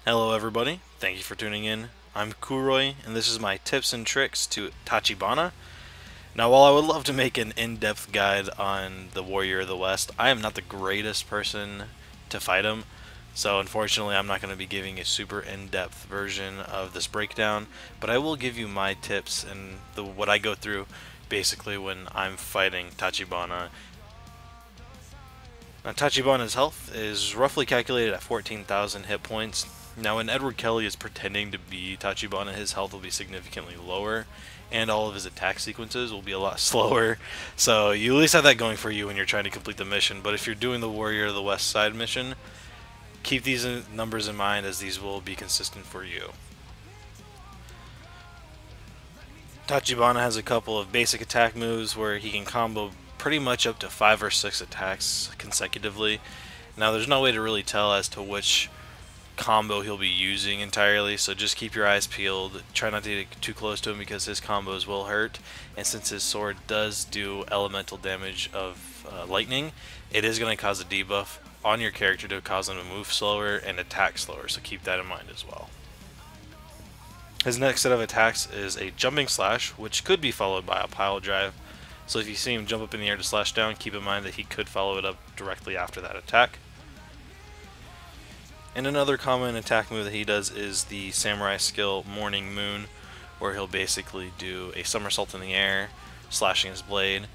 Hello everybody, thank you for tuning in. I'm Kuroi, and this is my tips and tricks to Tachibana. Now while I would love to make an in-depth guide on the Warrior of the West, I am not the greatest person to fight him, so unfortunately I'm not going to be giving a super in-depth version of this breakdown, but I will give you my tips and what I go through basically when I'm fighting Tachibana. Now, Tachibana's health is roughly calculated at 14,000 hit points. Now, when Edward Kelly is pretending to be Tachibana, his health will be significantly lower, and all of his attack sequences will be a lot slower. So, you at least have that going for you when you're trying to complete the mission. But if you're doing the Warrior of the West Side mission, keep these numbers in mind, as these will be consistent for you. Tachibana has a couple of basic attack moves where he can combo pretty much up to 5 or 6 attacks consecutively. Now there's no way to really tell as to which combo he'll be using entirely, so just keep your eyes peeled. Try not to get too close to him because his combos will hurt, and since his sword does do elemental damage of lightning, it is going to cause a debuff on your character to cause them to move slower and attack slower, so keep that in mind as well. His next set of attacks is a jumping slash, which could be followed by a pile drive. So if you see him jump up in the air to slash down, keep in mind that he could follow it up directly after that attack. And another common attack move that he does is the samurai skill Morning Moon, where he'll basically do a somersault in the air, slashing his blade.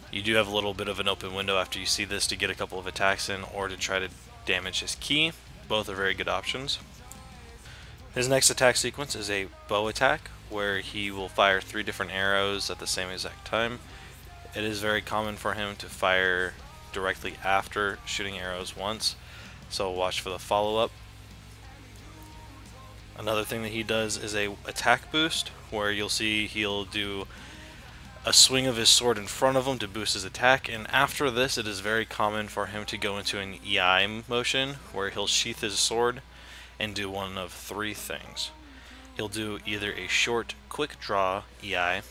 You do have a little bit of an open window after you see this to get a couple of attacks in, or to try to damage his ki. Both are very good options. His next attack sequence is a bow attack, where he will fire 3 different arrows at the same exact time. It is very common for him to fire directly after shooting arrows once, so watch for the follow-up. Another thing that he does is a attack boost, where you'll see he'll do a swing of his sword in front of him to boost his attack, and after this it is very common for him to go into an EI motion, where he'll sheath his sword and do one of 3 things. He'll do either a short, quick draw EI,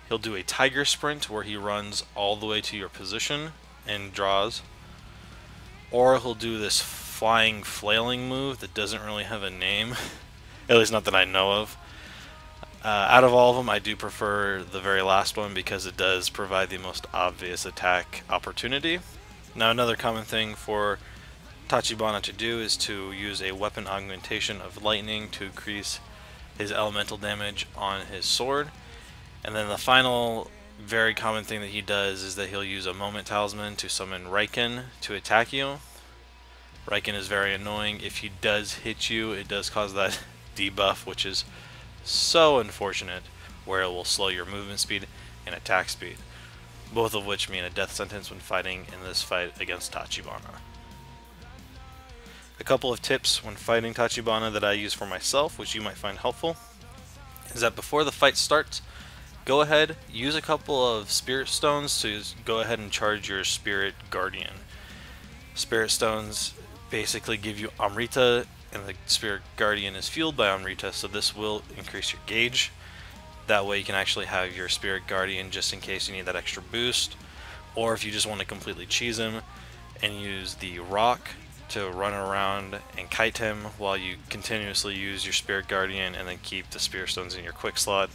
he'll do a tiger sprint where he runs all the way to your position and draws, or he'll do this flying flailing move that doesn't really have a name, at least not that I know of. Out of all of them, I do prefer the very last one because it does provide the most obvious attack opportunity. Now another common thing for Tachibana to do is to use a weapon augmentation of lightning to increase his elemental damage on his sword. And then the final very common thing that he does is that he'll use a moment talisman to summon Raiken to attack you. Raiken is very annoying. If he does hit you, it does cause that debuff, which is so unfortunate, where it will slow your movement speed and attack speed, both of which mean a death sentence when fighting in this fight against Tachibana. A couple of tips when fighting Tachibana that I use for myself, which you might find helpful, is that before the fight starts, go ahead, use a couple of spirit stones to go ahead and charge your spirit guardian. Spirit stones basically give you Amrita, and the spirit guardian is fueled by Amrita, so this will increase your gauge. That way you can actually have your spirit guardian just in case you need that extra boost, or if you just want to completely cheese him and use the rock to run around and kite him while you continuously use your spirit guardian and then keep the spirit stones in your quick slot.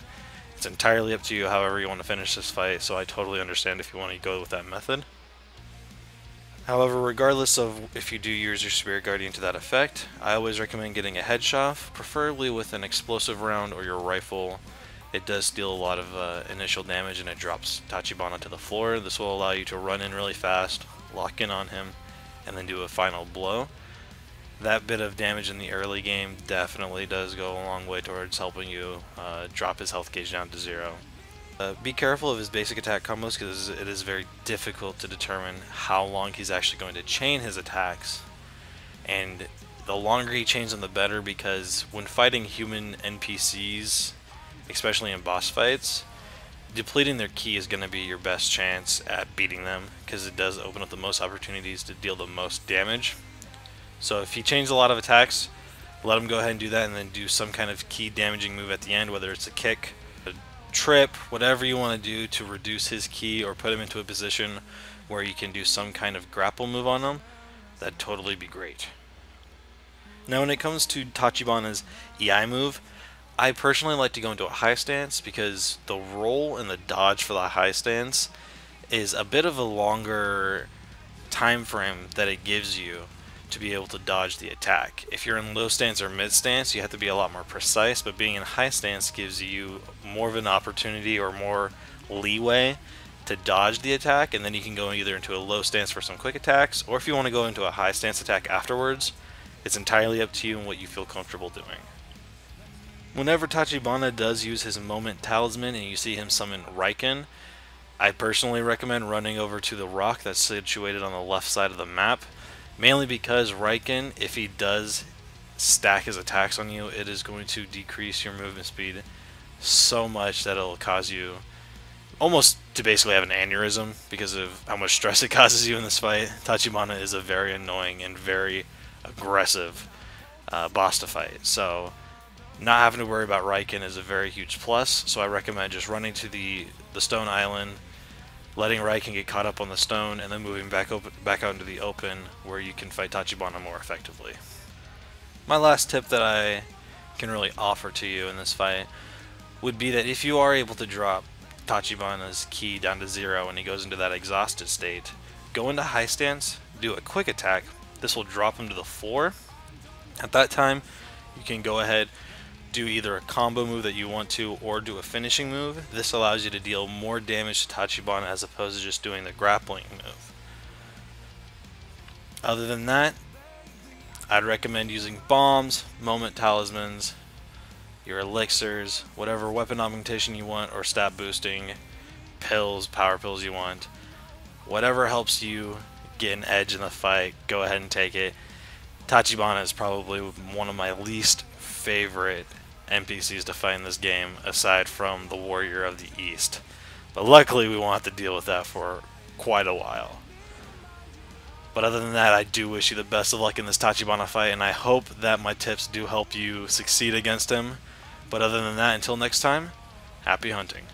It's entirely up to you however you want to finish this fight, so I totally understand if you want to go with that method. However, regardless of if you do use your spirit guardian to that effect, I always recommend getting a headshot, preferably with an explosive round or your rifle. It does deal a lot of initial damage and it drops Tachibana to the floor. This will allow you to run in really fast, lock in on him, and then do a final blow. That bit of damage in the early game definitely does go a long way towards helping you drop his health gauge down to 0. Be careful of his basic attack combos because it is very difficult to determine how long he's actually going to chain his attacks, and the longer he chains them the better, because when fighting human NPCs, especially in boss fights, depleting their ki is going to be your best chance at beating them, because it does open up the most opportunities to deal the most damage. So if he chains a lot of attacks, let him go ahead and do that, and then do some kind of ki damaging move at the end, whether it's a kick, a trip, whatever you want to do to reduce his ki or put him into a position where you can do some kind of grapple move on him. That'd totally be great. Now when it comes to Tachibana's EI move, I personally like to go into a high stance because the roll and the dodge for the high stance is a bit of a longer time frame that it gives you to be able to dodge the attack. If you're in low stance or mid stance, you have to be a lot more precise, but being in high stance gives you more of an opportunity or more leeway to dodge the attack, and then you can go either into a low stance for some quick attacks, or if you want to go into a high stance attack afterwards, it's entirely up to you and what you feel comfortable doing. Whenever Tachibana does use his moment talisman and you see him summon Raiken, I personally recommend running over to the rock that's situated on the left side of the map, mainly because Raiken, if he does stack his attacks on you, it is going to decrease your movement speed so much that it'll cause you almost to basically have an aneurysm because of how much stress it causes you in this fight. Tachibana is a very annoying and very aggressive boss to fight, so not having to worry about Raiken is a very huge plus. So I recommend just running to the stone island, letting Raiken get caught up on the stone, and then moving back out into the open where you can fight Tachibana more effectively. My last tip that I can really offer to you in this fight would be that if you are able to drop Tachibana's ki down to 0 when he goes into that exhausted state, go into high stance, do a quick attack. This will drop him to the floor. At that time, you can go ahead, do either a combo move that you want to or do a finishing move. This allows you to deal more damage to Tachibana as opposed to just doing the grappling move. Other than that, I'd recommend using bombs, moment talismans, your elixirs, whatever weapon augmentation you want, or stat boosting, pills, power pills you want. Whatever helps you get an edge in the fight, go ahead and take it. Tachibana is probably one of my least favorite NPCs to fight in this game, aside from the Warrior of the East. But luckily we won't have to deal with that for quite a while. But other than that, I do wish you the best of luck in this Tachibana fight, and I hope that my tips do help you succeed against him. But other than that, until next time, happy hunting.